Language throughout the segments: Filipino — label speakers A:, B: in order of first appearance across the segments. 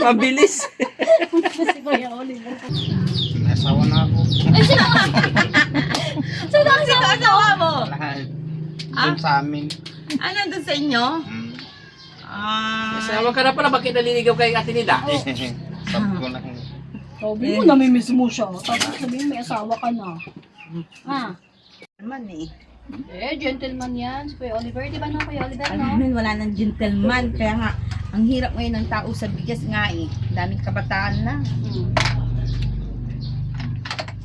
A: Mabilis.
B: Si Kuya Oliver.
C: May asawa na ako.
B: Ay, sino ang asawa mo?
C: Lahat. Doon sa amin.
D: Ah, nandun sa inyo?
C: Mm.
A: Asawa ka na pala, bakit naliligaw kay Ate Nida?
C: Sabi ko lang.
B: Sabi mo, namimiss mo siya. Tapos sabihin, may asawa ka na. Ah.
D: Naman eh.
B: Gentleman yan. Si Kuya Oliver. Di ba no, Kuya Oliver, no?
D: Alam wala nang gentleman. Kaya nga, ang hirap ngayon ng tao sa bigas nga eh. Daming kabataan na.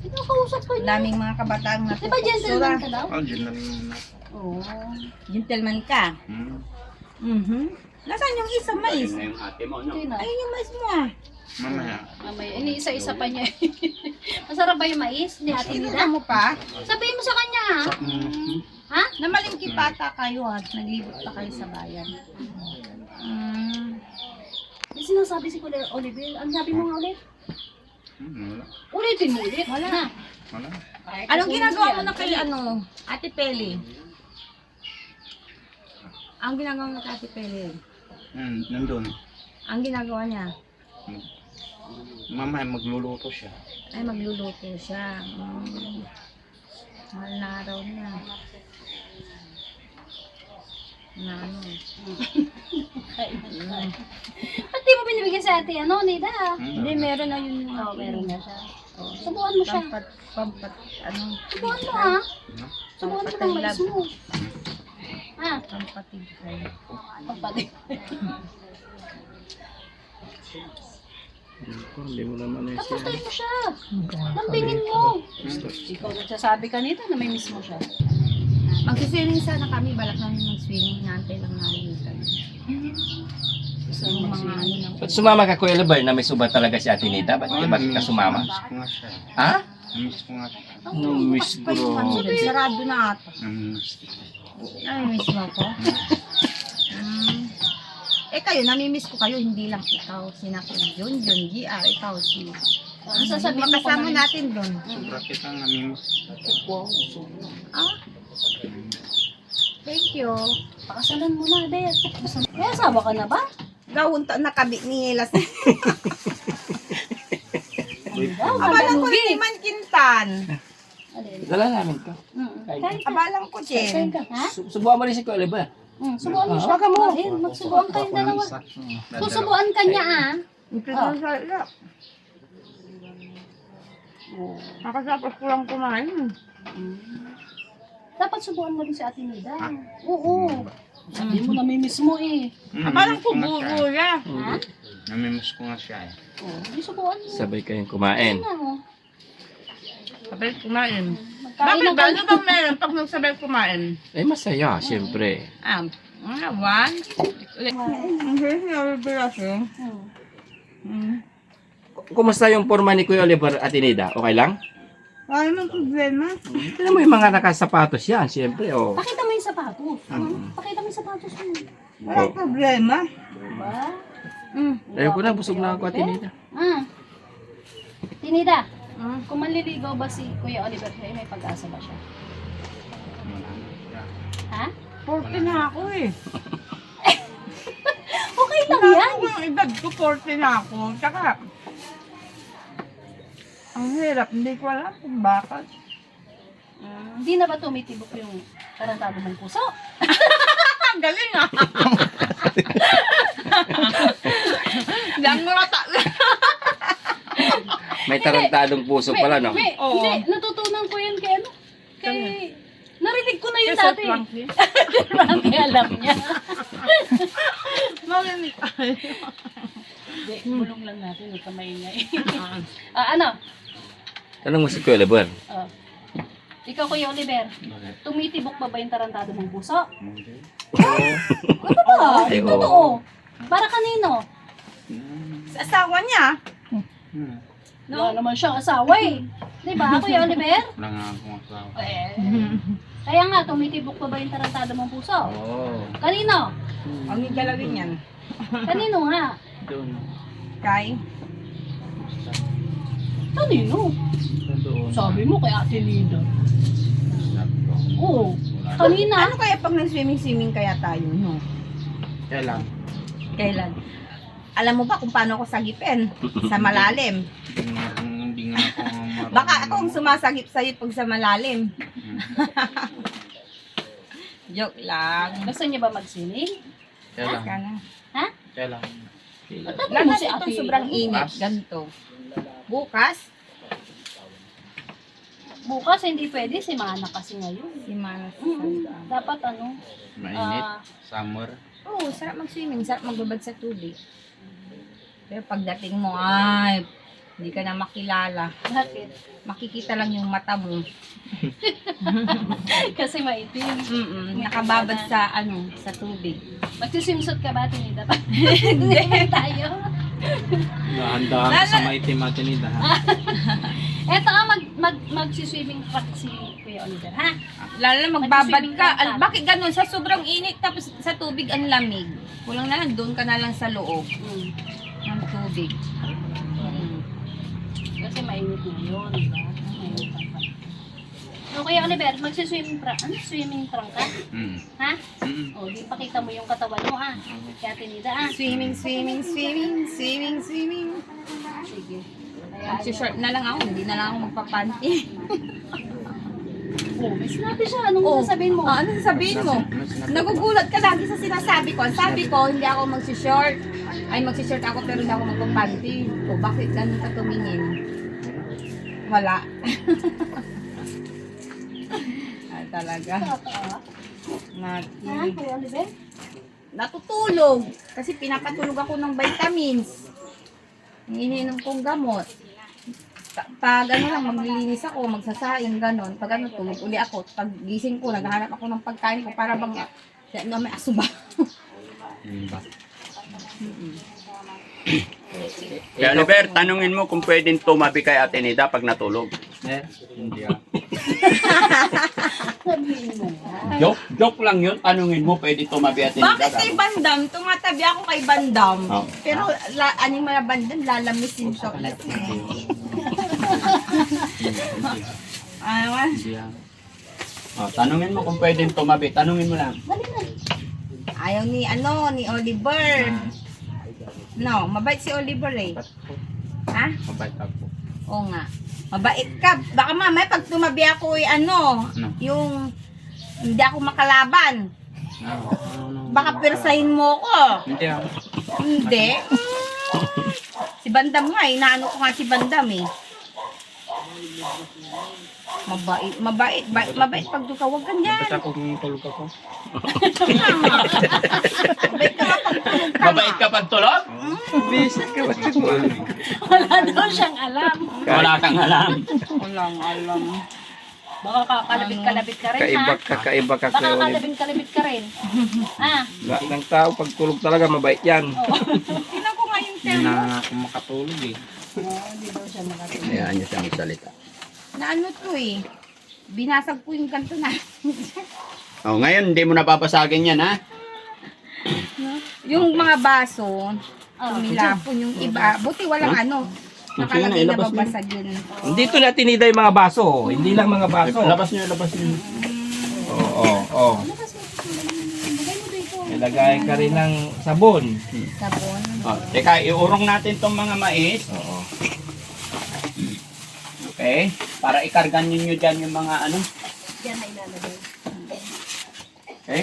B: Sino kausap ka niya?
D: Daming mga kabataan na.
B: Di ba gentleman ka daw?
C: Oh, dyan na rin na.
B: Oo.
D: Gentleman ka.
C: Hmm.
D: Nasaan yung isa mais?
A: yung ate mo, no?
B: Sino?
D: Ayun yung mais mo ah.
C: Mamaya.
B: Mamaya, iniisa-isa pa niya. Masarap ba yung mais ni Ate Nida?
D: Tinira mo pa?
B: Sabihin mo sa kanya, ha? Ha?
D: Namalingki pata kayo at naglibot pa kayo sa bayan.
B: May sinasabi si Kuya Oliver. Ang sabi mo nga ulit?
C: Wala.
B: Ulitin mo ulit. Wala. Na.
C: Wala.
D: Anong ginagawa mo na kay Ate Peli? Ang ginagawa mo kay Ate Peli?
C: Nandun.
D: Ang ginagawa niya?
C: Mamaya magluluto siya.
D: Ay, magluluto siya. Mahal na araw niya. Na ano.
B: Ba't di mo binibigyan sa ate, Nida?
D: Hindi, meron na yun.
B: Oo, meron na siya. Subukan mo siya.
D: Pampat, ano.
B: Subukan mo, ha? Subukan mo ng mais mo. Ha?
D: Pampatid kayo.
B: Papalit.
A: Hindi mo naman eh
B: Tapos tayo mo siya. Lambingin mo. Ikaw nagsasabi kanina na may miss mo siya.
D: Magsiswimming sana kami. Balak namin mag-swimming. Naantay lang namin ito. Yung mga ano lang.
A: Ba't sumama ka, Kuya Oliver, na may suba talaga si Ate Nida? Bakit ka sumama?
C: Namiss ko nga siya.
A: Ha?
C: Namiss ko nga siya.
A: Miss
D: Pa yung ano,
A: bro.
D: sarado na ata.
C: Namiss.
D: Ay, miss mo ako? Eh kayo, namimiss ko kayo, hindi lang ikaw. Sina John GR, ikaw si...
B: Ano sasabihin mo
D: Makasama natin doon.
C: Sobra kitang namimiss.
D: Ah? Thank you.
B: Pakasalan mo na, Beth. May asawa ka na ba?
D: Gawunta na kabi ni Elas.
B: Abalang
D: Abalang ko ni Man Kintan.
A: Dala namin to.
B: Kain ka.
D: Abalang ko,
B: Kain
D: Jen.
B: ka, ha?
A: Subuhan mo rin si Kuya Oliver.
B: Subuan mo siya.
A: Hawakan mo.
B: Ayun, magsubuan kayong dalawa. Susubuan ka niya, ah.
D: Nakasapos ko lang kumain.
B: Dapat subuan mo rin si Ate Nida. Oo. Sabi mo, namimiss mo eh.
D: Abalang ko buro ya.
B: Ha?
C: Namimiss ko nga siya eh.
B: Oo, di subuan mo.
A: Sabay kayong kumain.
B: Ano?
D: Sabay kumain.
B: Magkain
D: Bakit
B: na
D: ba?
B: kayo.
D: Ano bang meron pag nagsabay kumain?
A: Eh, masaya, siyempre.
D: One. Ang hirap niya, revelasyon.
A: Kumusta yung forma ni Kuya Oliver, Ate Nida? Okay lang?
D: Wala namang problema.
A: Tignan mo yung mga nakasapatos yan, siyempre. Oh.
B: Pakita mo yung sapatos. Pakita mo yung sapatos mo.
D: Walang problema.
B: Diba?
A: Ayaw ko na, busog na ako, Ate Nida.
B: Tinida, kung manliligaw ba si Kuya Oliver sa'yo, may pag-asa ba siya? Ha?
D: 40 na ako eh.
B: Okay lang yan.
D: Ang edad ko, 40 na ako. Tsaka, ang hirap, hindi ko alam kung bakit.
B: Hindi na ba tumitibok yung tarantado mong puso?
D: Ang galing ah! Lang mata.
A: May tarantadong puso pala, no?
D: Oo.
B: Hindi, natutunan ko yan kay ano? Kay... Narinig ko na yun
D: Yes,
B: dati.
D: Frankie.
B: Frankie, alam niya.
D: Marinig tayo.
B: Hindi, bulong lang natin. Huwag ka maingay. Ano?
A: Tanong mo si Kuya Oliver.
B: Ikaw, Kuya Oliver, tumitibok ba yung tarantado mong puso?
C: Hindi.
B: Ano ba?
A: Ay, oo.
B: Totoo. Para kanino?
D: Sa asawa niya.
B: Wala naman siyang asawa eh. Di ba, Kuya Oliver?
C: Wala nga akong asawa.
B: Kaya nga, tumitibok ba yung tarantado mong puso?
A: Oo.
B: Kanino?
D: Ang galawin yan.
B: Kanino nga?
A: Doon.
D: Kay?
B: Kanino?
A: Doon.
B: Sabi mo kay Ate Lida. Oo. Kanina?
D: Ano kaya pag nag-swimming-swimming kaya tayo, no?
C: Kaya lang.
D: Kailan? Alam mo ba kung paano ako sagipin? Sa malalim.
C: Hindi nga ako marunong.
D: Baka ako ang sumasagip sa'yo pag sa malalim. Joke lang.
B: Gusto niyo ba mag-swimming?
C: Kaya lang.
D: Kana.
B: Ha?
C: Kaya lang.
D: Lalo
B: Si
D: itong
B: Ate-
D: sobrang init. Ganito. Bukas,
B: Bukas hindi pwede, si Mana kasi ngayon.
D: si Mana.
B: Dapat ano,
C: Mainit.
B: ah,
C: Summer.
D: Oo, sarap mag-swimming. Sarap magbabad sa tubig. Pero pagdating mo, ay, hindi ka na makilala.
B: bakit?
D: Makikita lang yung mata mo.
B: Kasi maitim.
D: Nakababad sa, sa tubig.
B: Magsisimsot ka ba, Tinida? Hindi tayo.
C: Dahan-dahan ka sa maitim at tinida, ha?
B: Eto magsiswimming track si Kuya Oliver, ha?
D: Lalo na magbabad
B: Mag-swimming
D: ka.
B: ka.
D: Bakit ganun? Sa sobrang init, tapos sa tubig ang lamig. Kulang na lang, doon ka na lang sa loob ng tubig.
B: Kasi mainit na yun, diba? Mainit na pa. So, Kuya Oliver, magsiswimming track. Ano? Swimming trunk ka?
C: Mm.
B: Ha?
C: Mm.
B: O, di pakita mo yung katawan mo, ha? Kaya Tinida, ha?
D: Swimming, swimming, swimming, swimming, swimming.
B: Sige.
D: Mag-short na lang ako, hindi na lang ako magpapanty.
B: Oh, may sinabi siya. Anong sasabihin mo?
D: Ano sasabihin mo? Nagugulat ka lagi sa sinasabi ko. Sabi ko, hindi ako magsi-short. Ay, magsi-short ako pero hindi ako magpapanty. O, bakit ganun ka tumingin? Wala. Talaga. Mati.
B: Ha, Kuya Oliver?
D: Natutulog. Kasi pinapatulog ako ng vitamins. Iniinom kong gamot. Pag ano lang, maglilinis ako, magsasaing, ganon. Pag ano, tulog uli ako. Pag gising ko, naghahanap ako ng pagkain ko para bang may asuba.
E: Kaya Oliver, tanungin mo kung pwedeng tumabi kay Ate Nida pag natulog.
C: Hindi ah.
B: Sabihin mo.
E: Joke lang yun. Tanungin mo, pwede tumabi Ate Nida.
D: Bakit kay Bandam? Tumatabi ako kay Bandam.
E: Oh.
D: Pero aning mga Bandam, lalamisin chocolate. Ano?
C: Hindi ah.
E: Oh, tanungin mo kung pwedeng tumabi. Tanungin mo lang.
D: Ayaw ni Oliver. No, mabait si Oliver eh. Ha?
C: Mabait ako.
D: Oo nga. Mabait ka. Baka mamaya pag tumabi ako yung hindi ako makalaban. Baka persahin mo ko.
C: Hindi ah.
D: Hindi. Si Bandam nga eh. Inaano ko nga si Bandam eh. Mabait pag doon ka. Huwag ganyan.
C: Mabait ako kung tulog ako.
D: Mabait ka nga pag tulog ka.
E: Mabait ka pag tulog?
C: Visit ka ba?
B: Wala daw siyang alam.
E: Wala kang alam.
D: Walang alam.
B: Baka kakalabit-kalabit ka rin, ha?
F: Kakaiba ka
B: Baka
F: kay Oliver.
B: kakalabit-kalabit ka rin. Ha?
F: Lahat ng tao pag tulog talaga mabait yan.
D: Tingnan ko nga yung
C: Hindi
D: termo.
C: na ako makatulog eh.
B: Hindi daw siya makatulog.
E: Hayaan niyo siyang salita.
D: Na ano to eh. Binasag ko yung kanto na.
E: Oh, ngayon hindi mo napapasagin yan, ha?
D: Yung mga baso, tumilapon yung iba. Buti walang nakalagay na
E: ilabas mo.
D: babasag yun.
F: Dito na tinida yung mga baso. Hindi lang mga baso.
E: Labas niyo.
F: Oo. Ilagay ka rin ng sabon.
D: Sabon.
E: Oh, teka, iurong natin tong mga mais.
F: Oo.
E: Okay? Para ikargan ninyo dyan yung mga ano.
B: Yan ay ilalagay.
E: Okay?